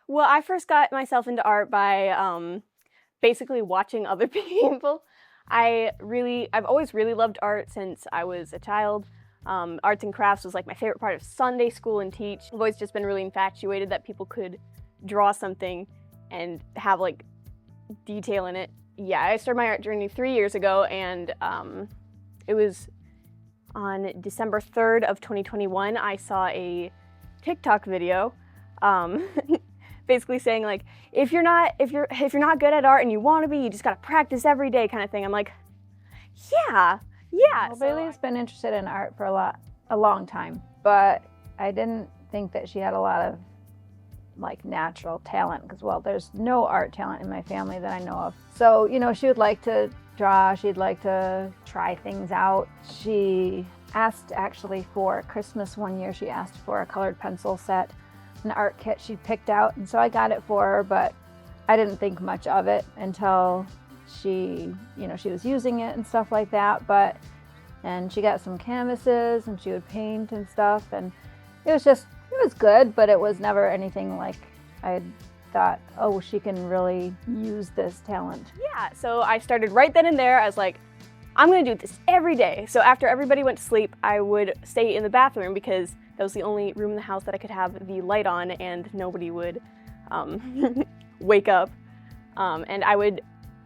Well, I first got myself into art by basically watching other people. I've always really loved art since I was a child. Arts and crafts was like my favorite part of Sunday school and teach. I've always just been really infatuated that people could draw something and have like detail in it. Yeah, I started my art journey 3 years ago, and it was on December 3rd of 2021. I saw a TikTok video basically saying like, if you're not good at art and you want to be, you just gotta practice every day, kind of thing. I'm like, yeah. Well, Bailey's been interested in art for a long time, but I didn't think that she had a lot of like natural talent, because well, there's no art talent in my family that I know of. So, you know, she would like to draw, she'd like to try things out. She asked actually for Christmas one year, she asked for a colored pencil set, an art kit she picked out, and so I got it for her, but I didn't think much of it until she was using it and stuff like that. And she got some canvases and she would paint and stuff, and it was good, but it was never anything like I thought, oh, she can really use this talent. Yeah, so I started right then and there. I was like, I'm gonna do this every day. So after everybody went to sleep, I would stay in the bathroom because that was the only room in the house that I could have the light on and nobody would wake up. And I would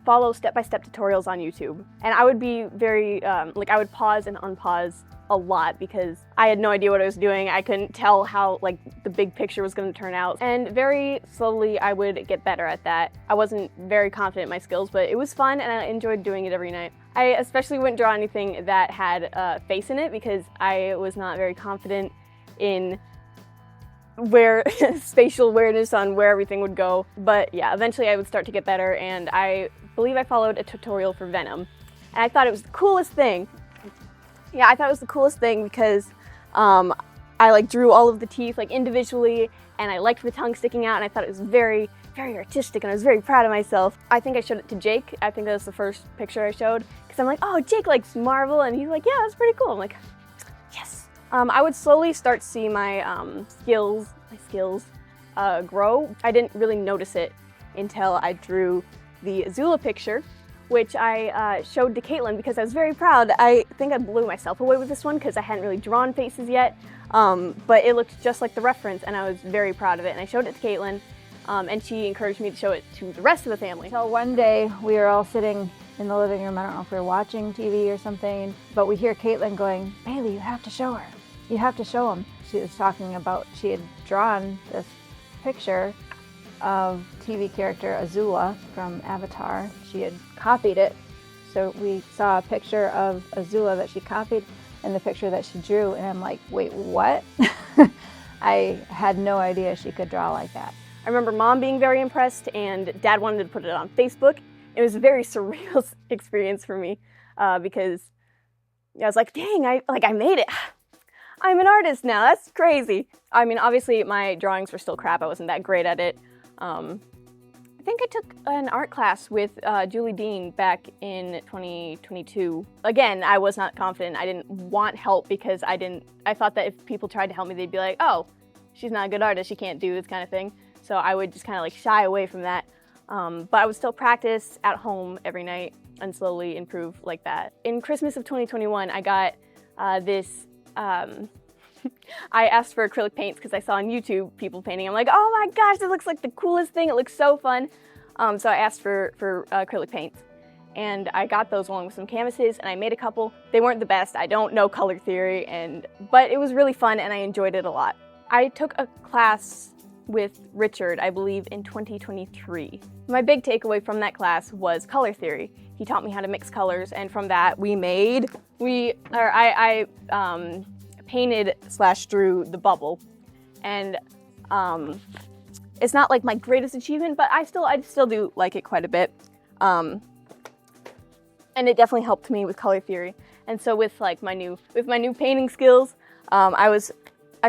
follow step-by-step tutorials on YouTube. And I would be very, I would pause and unpause a lot because I had no idea what I was doing. I couldn't tell how like the big picture was going to turn out. And very slowly I would get better at that. I wasn't very confident in my skills, but it was fun and I enjoyed doing it every night. I especially wouldn't draw anything that had a face in it because I was not very confident in where spatial awareness on where everything would go. But yeah, eventually I would start to get better, and I believe I followed a tutorial for Venom. And I thought it was the coolest thing. Yeah, I thought it was the coolest thing because I like drew all of the teeth like individually, and I liked the tongue sticking out, and I thought it was very, very artistic, and I was very proud of myself. I think I showed it to Jake. I think that was the first picture I showed, because I'm like, oh, Jake likes Marvel, and he's like, yeah, that's pretty cool. I'm like, yes. I would slowly start to see my skills grow. I didn't really notice it until I drew the Azula picture, which I showed to Caitlin because I was very proud. I think I blew myself away with this one because I hadn't really drawn faces yet, but it looked just like the reference, and I was very proud of it. And I showed it to Caitlin, and she encouraged me to show it to the rest of the family. So one day we were all sitting in the living room. I don't know if we were watching TV or something, but we hear Caitlin going, Bailey, you have to show her. You have to show them. She was talking about, she had drawn this picture of TV character Azula from Avatar. She had copied it. So we saw a picture of Azula that she copied and the picture that she drew, and I'm like, wait, what? I had no idea she could draw like that. I remember Mom being very impressed, and Dad wanted to put it on Facebook. It was a very surreal experience for me because I was like, dang, I made it. I'm an artist now, that's crazy. I mean, obviously my drawings were still crap, I wasn't that great at it. I think I took an art class with Julie Dean back in 2022. Again, I was not confident, I didn't want help because I thought that if people tried to help me, they'd be like, oh, she's not a good artist, she can't do this kind of thing. So I would just kind of like shy away from that. But I would still practice at home every night and slowly improve like that. In Christmas of 2021, I got this I asked for acrylic paints because I saw on YouTube people painting. I'm like, oh my gosh, this looks like the coolest thing. It looks so fun. So I asked for acrylic paints, and I got those along with some canvases, and I made a couple. They weren't the best. I don't know color theory, but it was really fun, and I enjoyed it a lot. I took a class with Richard, I believe, in 2023. My big takeaway from that class was color theory. He taught me how to mix colors, and from that I painted/drew the bubble, and it's not like my greatest achievement, but I still do like it quite a bit, and it definitely helped me with color theory. And so with my new painting skills, I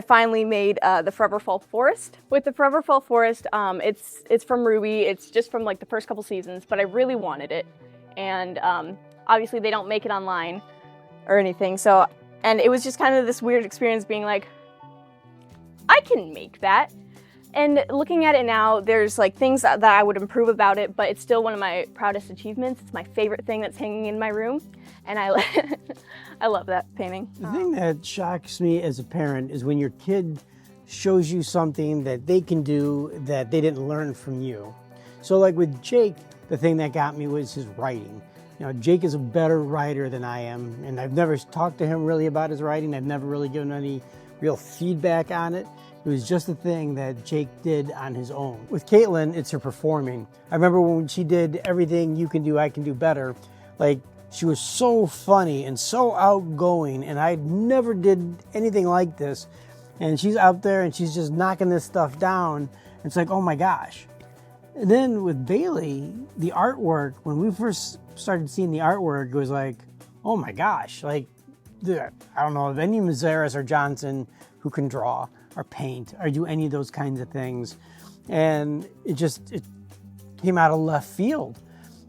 finally made the Forever Fall Forest. With the Forever Fall Forest, it's from Ruby. It's just from like the first couple seasons, but I really wanted it, and obviously they don't make it online or anything. So, and it was just kind of this weird experience being like, I can make that. And looking at it now, there's like things that I would improve about it, but it's still one of my proudest achievements. It's my favorite thing that's hanging in my room, and I love that painting. The thing that shocks me as a parent is when your kid shows you something that they can do that they didn't learn from you. So like with Jake, the thing that got me was his writing. You know, Jake is a better writer than I am, and I've never talked to him really about his writing. I've never really given any real feedback on it. It was just a thing that Jake did on his own. With Caitlin, it's her performing. I remember when she did Everything You Can Do, I Can Do Better. Like, she was so funny and so outgoing, and I never did anything like this. And she's out there and she's just knocking this stuff down. It's like, oh my gosh. And then with Bailey, the artwork, when we first started seeing the artwork, it was like, oh my gosh. Like, I don't know of any Mazares or Johnson who can draw or paint or do any of those kinds of things. And it came out of left field.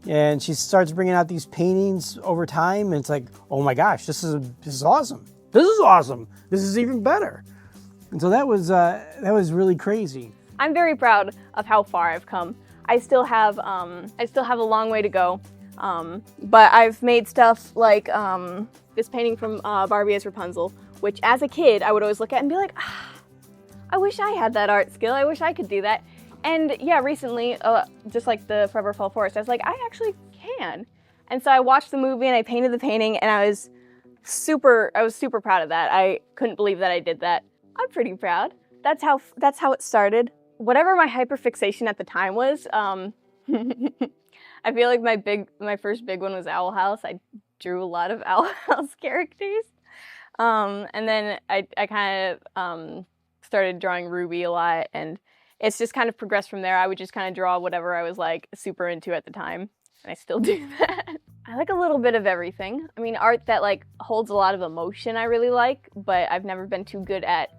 And she starts bringing out these paintings over time, and it's like, oh my gosh, this is awesome. This is awesome. This is even better. And so that was really crazy. I'm very proud of how far I've come. I still have a long way to go, but I've made stuff like this painting from Barbie as Rapunzel, which as a kid I would always look at and be like, I wish I had that art skill. I wish I could do that. And yeah, recently, just like the Forever Fall Forest, I was like, I actually can. And so I watched the movie and I painted the painting, and I was super proud of that. I couldn't believe that I did that. I'm pretty proud. That's how it started. Whatever my hyperfixation at the time was, I feel like my first big one was Owl House. I drew a lot of Owl House characters. And then I kind of started drawing Ruby a lot, and it's just kind of progressed from there. I would just kind of draw whatever I was like super into at the time, and I still do that. I like a little bit of everything. I mean, art that like holds a lot of emotion I really like, but I've never been too good at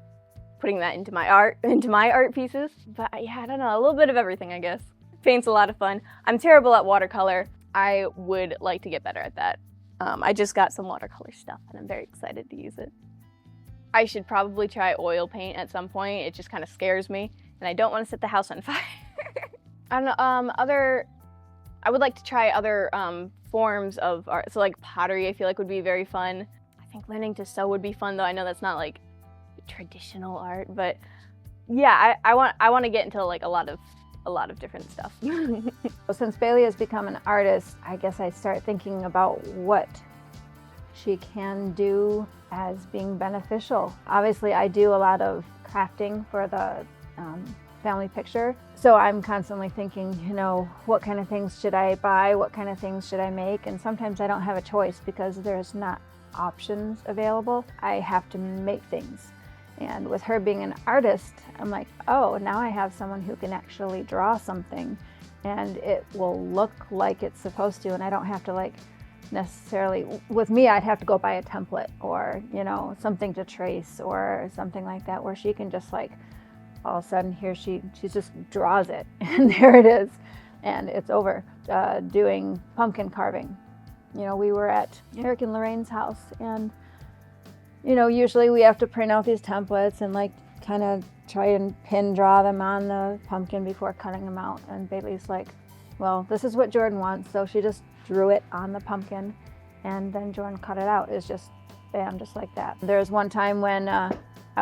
putting that into my art pieces. But yeah, I don't know, a little bit of everything, I guess. Paint's a lot of fun. I'm terrible at watercolor. I would like to get better at that. I just got some watercolor stuff, and I'm very excited to use it. I should probably try oil paint at some point. It just kind of scares me, and I don't want to set the house on fire. I don't know, I would like to try other forms of art. So like pottery, I feel like would be very fun. I think learning to sew would be fun, though. I know that's not like traditional art, but yeah, I want to get into like a lot of different stuff. Since Bailey has become an artist, I guess I start thinking about what she can do as being beneficial. Obviously, I do a lot of crafting for the family picture, so I'm constantly thinking, you know, what kind of things should I buy? What kind of things should I make? And sometimes I don't have a choice because there's not options available. I have to make things. And with her being an artist, I'm like, oh, now I have someone who can actually draw something and it will look like it's supposed to, and I don't have to like necessarily, with me, I'd have to go buy a template or, you know, something to trace or something like that, where she can just like, all of a sudden here she just draws it and there it is and it's over. Doing pumpkin carving. You know, we were at Eric and Lorraine's house, and you know, usually we have to print out these templates and like kind of try and pin draw them on the pumpkin before cutting them out. And Bailey's like, well, this is what Jordan wants. So she just drew it on the pumpkin, and then Jordan cut it out. It's just, bam, just like that. There was one time when I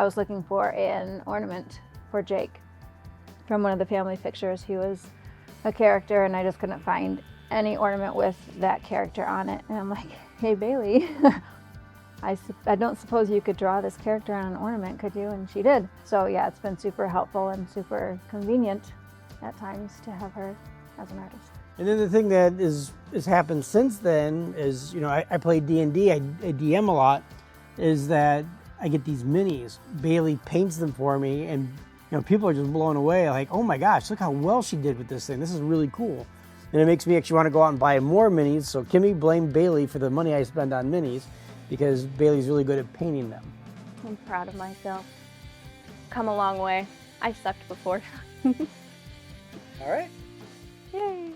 was looking for an ornament for Jake from one of the family pictures. He was a character, and I just couldn't find any ornament with that character on it. And I'm like, hey, Bailey, I don't suppose you could draw this character on an ornament, could you? And she did. So yeah, it's been super helpful and super convenient at times to have her as an artist. And then the thing that has happened since then is, you know, I play D&D, I DM a lot, is that I get these minis. Bailey paints them for me, and you know, people are just blown away, like, oh my gosh, look how well she did with this thing. This is really cool. And it makes me actually want to go out and buy more minis. So Kimmy, blame Bailey for the money I spend on minis, because Bailey's really good at painting them. I'm proud of myself. Come a long way. I sucked before. All right. Yay.